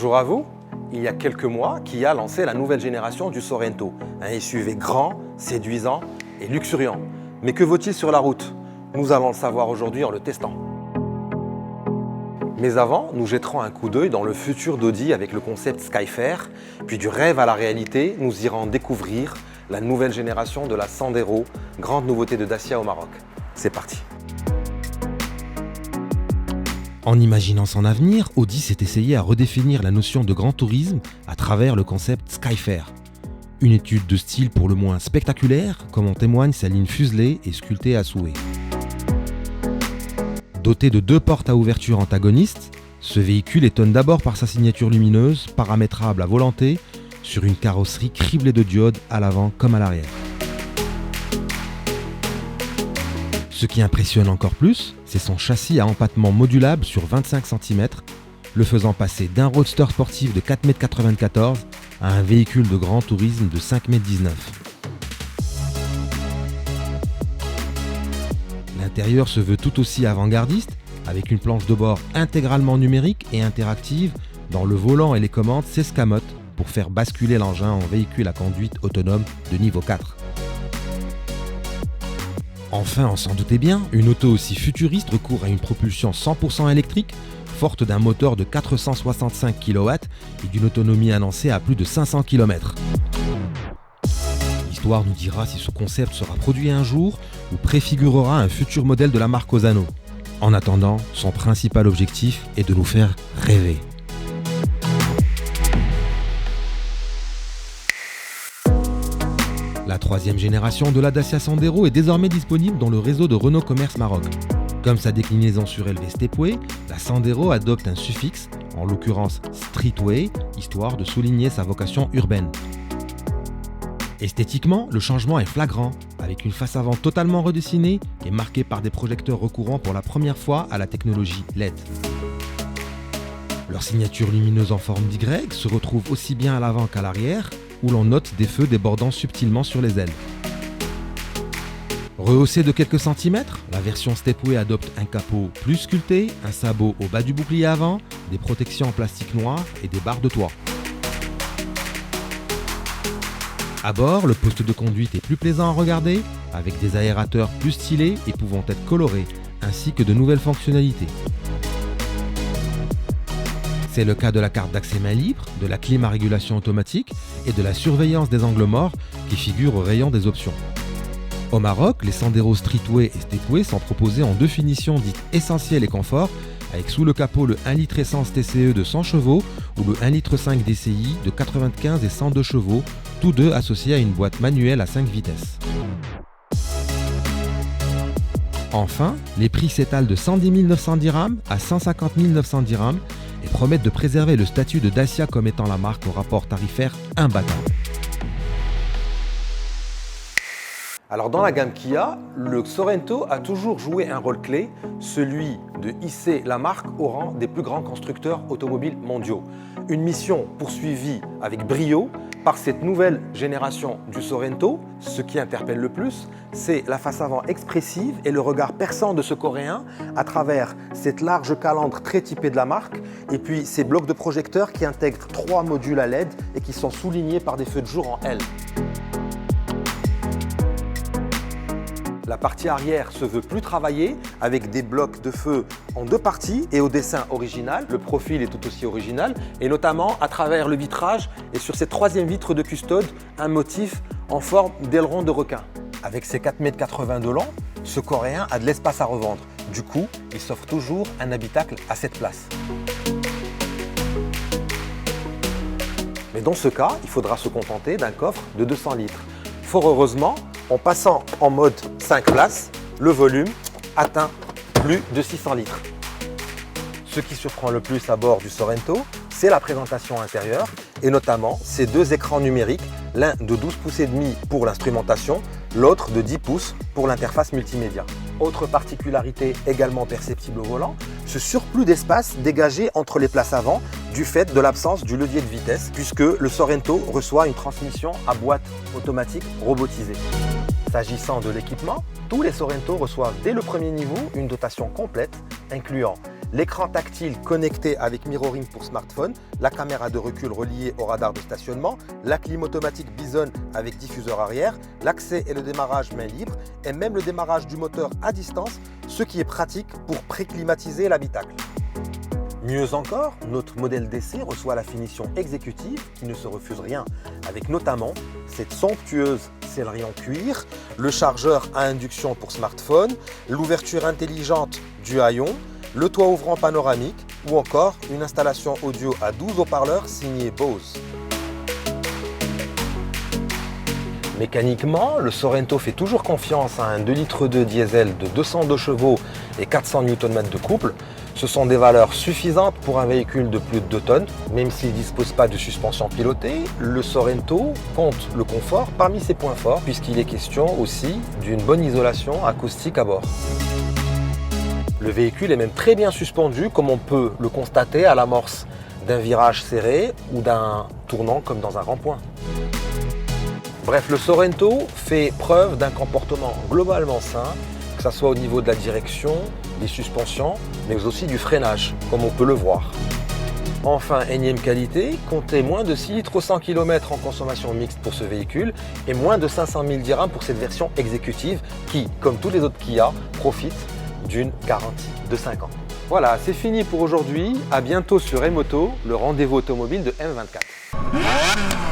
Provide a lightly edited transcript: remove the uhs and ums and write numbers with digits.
Bonjour à vous. Il y a quelques mois, Kia a lancé la nouvelle génération du Sorento, un SUV grand, séduisant et luxuriant. Mais que vaut-il sur la route? Nous allons le savoir aujourd'hui en le testant. Mais avant, nous jetterons un coup d'œil dans le futur d'Audi avec le concept Skyfair, puis du rêve à la réalité, nous irons découvrir la nouvelle génération de la Sandero, grande nouveauté de Dacia au Maroc. C'est parti. En imaginant son avenir, Audi s'est essayé à redéfinir la notion de grand tourisme à travers le concept Skyfair. Une étude de style pour le moins spectaculaire, comme en témoigne sa ligne fuselée et sculptée à souhait. Doté de 2 portes à ouverture antagonistes, ce véhicule étonne d'abord par sa signature lumineuse, paramétrable à volonté, sur une carrosserie criblée de diodes à l'avant comme à l'arrière. Ce qui impressionne encore plus, c'est son châssis à empattement modulable sur 25 cm, le faisant passer d'un roadster sportif de 4,94 m à un véhicule de grand tourisme de 5,19 m. L'intérieur se veut tout aussi avant-gardiste, avec une planche de bord intégralement numérique et interactive, dont le volant et les commandes s'escamotent pour faire basculer l'engin en véhicule à conduite autonome de niveau 4. Enfin, on s'en doutait bien, une auto aussi futuriste recourt à une propulsion 100% électrique, forte d'un moteur de 465 kW et d'une autonomie annoncée à plus de 500 km. L'histoire nous dira si ce concept sera produit un jour ou préfigurera un futur modèle de la marque Osano. En attendant, son principal objectif est de nous faire rêver. La 3e génération de la Dacia Sandero est désormais disponible dans le réseau de Renault Commerce Maroc. Comme sa déclinaison surélevé Stepway, la Sandero adopte un suffixe, en l'occurrence Streetway, histoire de souligner sa vocation urbaine. Esthétiquement, le changement est flagrant, avec une face avant totalement redessinée et marquée par des projecteurs recourant pour la première fois à la technologie LED. Leur signature lumineuse en forme d'Y se retrouve aussi bien à l'avant qu'à l'arrière, où l'on note des feux débordant subtilement sur les ailes. Rehaussée de quelques centimètres, la version Stepway adopte un capot plus sculpté, un sabot au bas du bouclier avant, des protections en plastique noir et des barres de toit. À bord, le poste de conduite est plus plaisant à regarder, avec des aérateurs plus stylés et pouvant être colorés, ainsi que de nouvelles fonctionnalités. C'est le cas de la carte d'accès main libre, de la clim à régulation automatique et de la surveillance des angles morts qui figurent au rayon des options. Au Maroc, les Sandero Streetway et Stepway sont proposés en 2 finitions dites essentielles et confort, avec sous le capot le 1 litre essence TCE de 100 chevaux ou le 1,5 litre DCI de 95 et 102 chevaux, tous deux associés à une boîte manuelle à 5 vitesses. Enfin, les prix s'étalent de 110 900 dirhams à 150 900 dirhams et promettent de préserver le statut de Dacia comme étant la marque au rapport tarifaire imbattable. Alors dans la gamme Kia, le Sorento a toujours joué un rôle clé, celui de hisser la marque au rang des plus grands constructeurs automobiles mondiaux. Une mission poursuivie avec brio par cette nouvelle génération du Sorento. Ce qui interpelle le plus, c'est la face avant expressive et le regard perçant de ce Coréen à travers cette large calandre très typée de la marque et puis ces blocs de projecteurs qui intègrent 3 modules à LED et qui sont soulignés par des feux de jour en L. La partie arrière se veut plus travaillée avec des blocs de feu en 2 parties et au dessin original. Le profil est tout aussi original et notamment à travers le vitrage et sur cette 3e vitre de custode, un motif en forme d'aileron de requin. Avec ses 4,80 m de long, ce Coréen a de l'espace à revendre. Du coup, il s'offre toujours un habitacle à cette place. Mais dans ce cas, il faudra se contenter d'un coffre de 200 litres. Fort heureusement, en passant en mode 5 places, le volume atteint plus de 600 litres. Ce qui surprend le plus à bord du Sorento, c'est la présentation intérieure et notamment ces 2 écrans numériques, l'un de 12 pouces et demi pour l'instrumentation, l'autre de 10 pouces pour l'interface multimédia. Autre particularité également perceptible au volant, ce surplus d'espace dégagé entre les places avant du fait de l'absence du levier de vitesse puisque le Sorento reçoit une transmission à boîte automatique robotisée. S'agissant de l'équipement, tous les Sorento reçoivent dès le premier niveau une dotation complète incluant l'écran tactile connecté avec mirroring pour smartphone, la caméra de recul reliée au radar de stationnement, la clim automatique Bison avec diffuseur arrière, l'accès et le démarrage main libre et même le démarrage du moteur à distance, ce qui est pratique pour pré-climatiser l'habitacle. Mieux encore, notre modèle d'essai reçoit la finition exécutive qui ne se refuse rien, avec notamment cette somptueuse sellerie en cuir, le chargeur à induction pour smartphone, l'ouverture intelligente du haillon, le toit ouvrant panoramique ou encore une installation audio à 12 haut-parleurs signée Bose. Mécaniquement, le Sorento fait toujours confiance à un 2,2 litres diesel de 202 chevaux et 400 Nm de couple. Ce sont des valeurs suffisantes pour un véhicule de plus de 2 tonnes. Même s'il ne dispose pas de suspension pilotée, le Sorento compte le confort parmi ses points forts puisqu'il est question aussi d'une bonne isolation acoustique à bord. Le véhicule est même très bien suspendu comme on peut le constater à l'amorce d'un virage serré ou d'un tournant comme dans un rond-point. Bref, le Sorento fait preuve d'un comportement globalement sain, que ce soit au niveau de la direction, des suspensions, mais aussi du freinage, comme on peut le voir. Enfin, énième qualité, comptez moins de 6 litres au 100 km en consommation mixte pour ce véhicule et moins de 500 000 dirhams pour cette version exécutive qui, comme tous les autres Kia, profite d'une garantie de 5 ans. Voilà, c'est fini pour aujourd'hui. À bientôt sur Emoto, le rendez-vous automobile de M24.